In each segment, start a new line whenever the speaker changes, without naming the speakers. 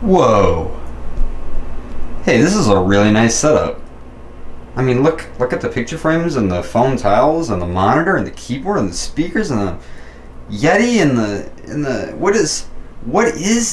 Whoa. Hey, this is a really nice setup. I mean, look at the picture frames and the foam tiles and the monitor and the keyboard and the speakers and the Yeti and the what is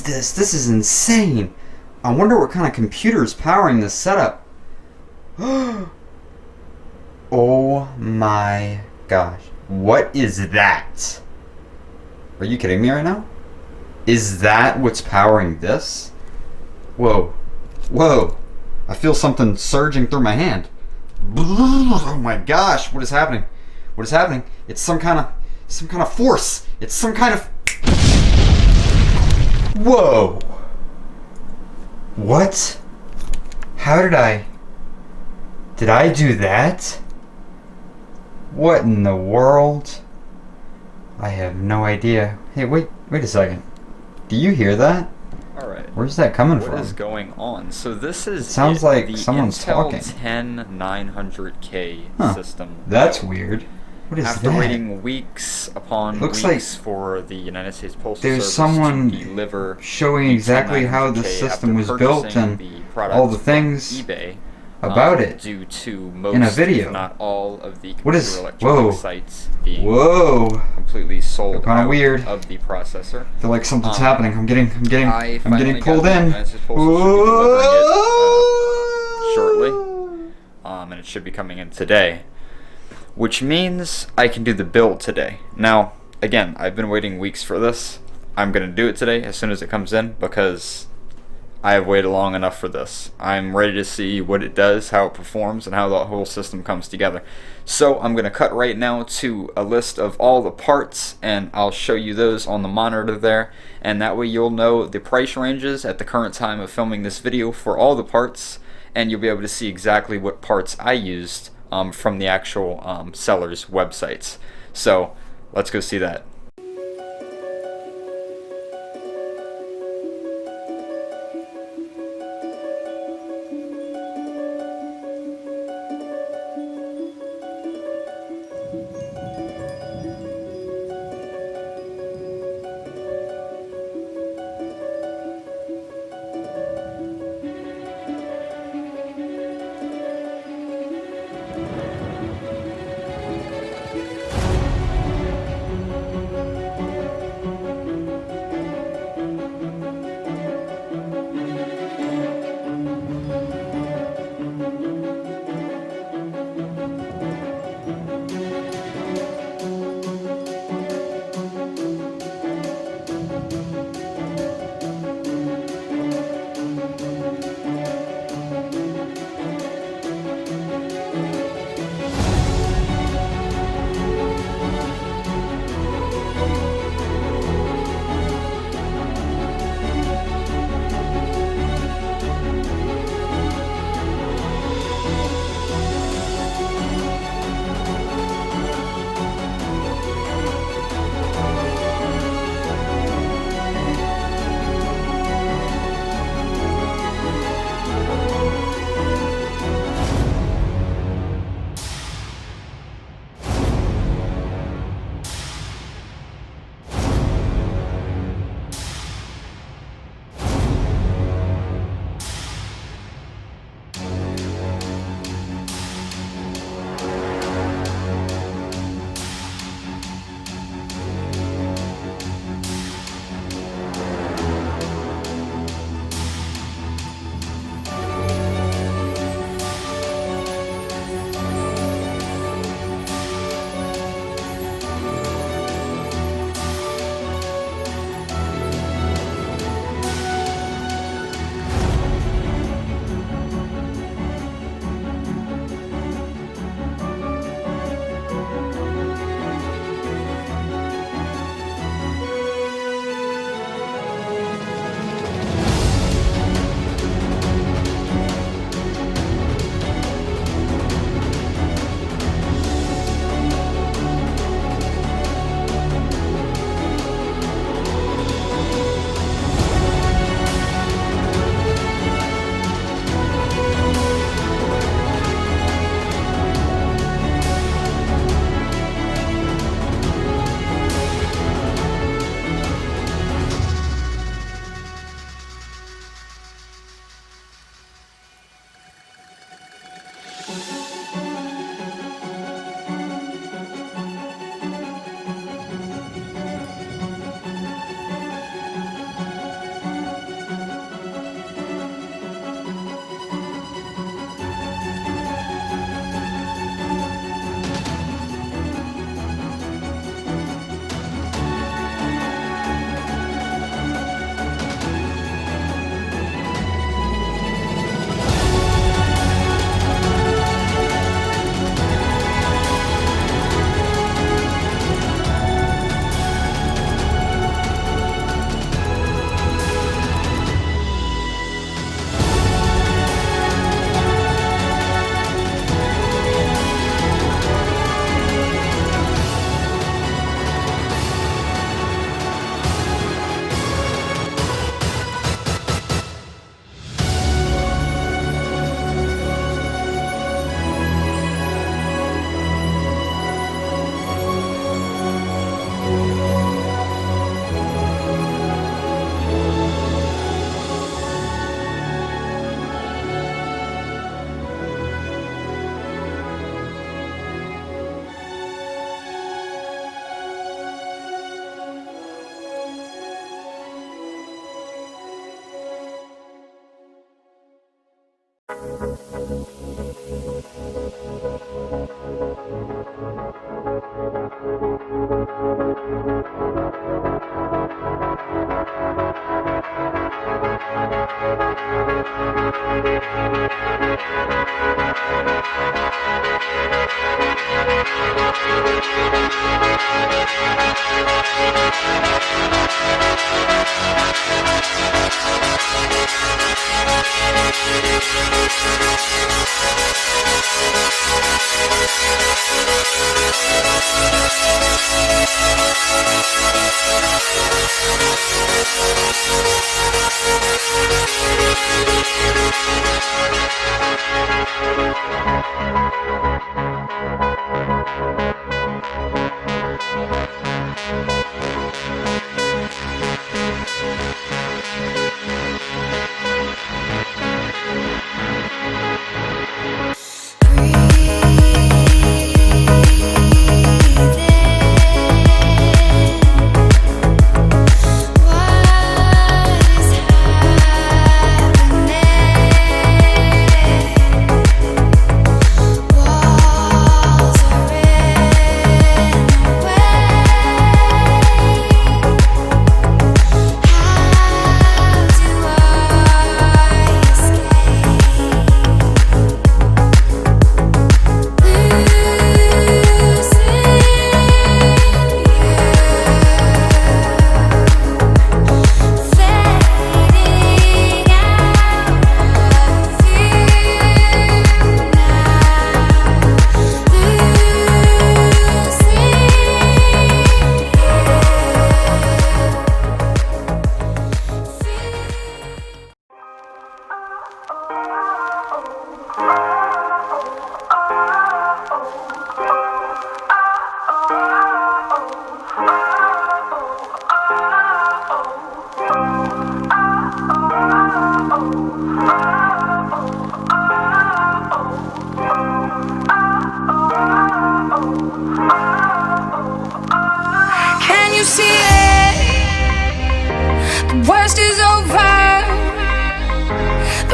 this? This is insane. I wonder what kind of computer is powering this setup. Oh my gosh. What is that? Are you kidding me right now? Is that what's powering this? Whoa. Whoa. I feel something surging through my hand. Oh my gosh, what is happening? What is happening? It's some kind of force. It's some kind of... Whoa. What? How did I do that? What in the world? I have no idea. Hey, wait a second. Do you hear that?
Alright.
Where's that coming from?
What is going on? So this is
sounds like
the
someone's
Intel
talking.
10900K system.
That's weird. What is
After
that?
waiting weeks upon
Looks
weeks
like
for the United States Postal
there's
Service
someone
to deliver
showing exactly how the
10900K
system was
after
built
purchasing
and
the product
all the
from
things
eBay,
about it
due to most,
in a video.
if not all, of the
What is-
computer electronic
whoa.
sites being
Whoa.
completely sold
Kinda
out
weird.
of the processor.
I feel like something's happening. I'm
I
getting
finally
pulled
got the
in.
United States Postal should be delivering it shortly, and it should be coming in today, which means I can do the build today. Now, again, I've been waiting weeks for this. I'm gonna do it today as soon as it comes in because I have waited long enough for this. I'm ready to see what it does, how it performs, and how the whole system comes together. So I'm gonna cut right now to a list of all the parts, and I'll show you those on the monitor there, and that way you'll know the price ranges at the current time of filming this video for all the parts, and you'll be able to see exactly what parts I used from the actual sellers' websites. So let's go see that.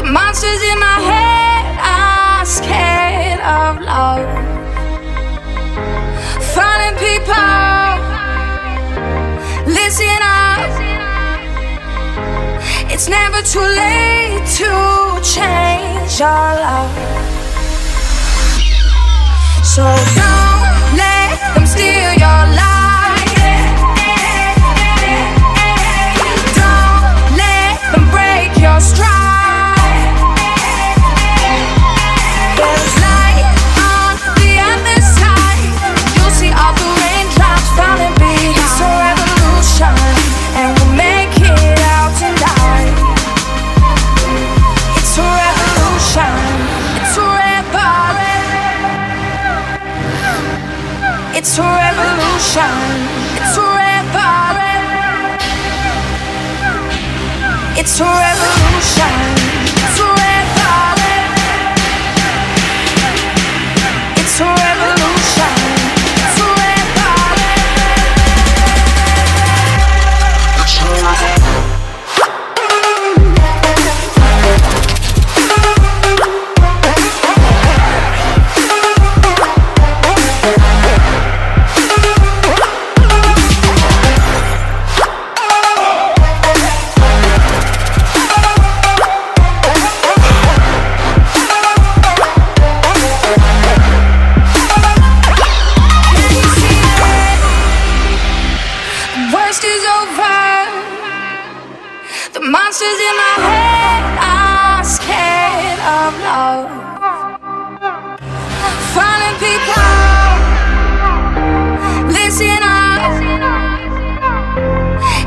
Monsters in my head are scared of love. Finding people, listen up. It's never too late to change your love. So don't let them steal your life. Don't let them break your stride. It's a revolution. It's a revolution. It's a revolution. It's a revolution. It's a revolution. It's a monsters in my head are scared of love. Finding people, listen up.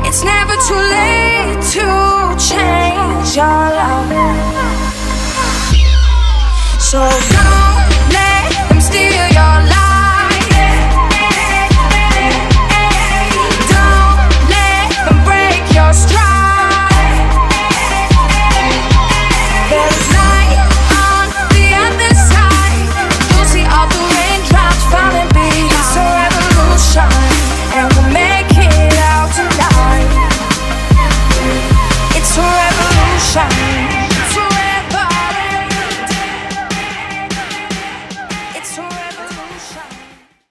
It's never too late to change your love. So don't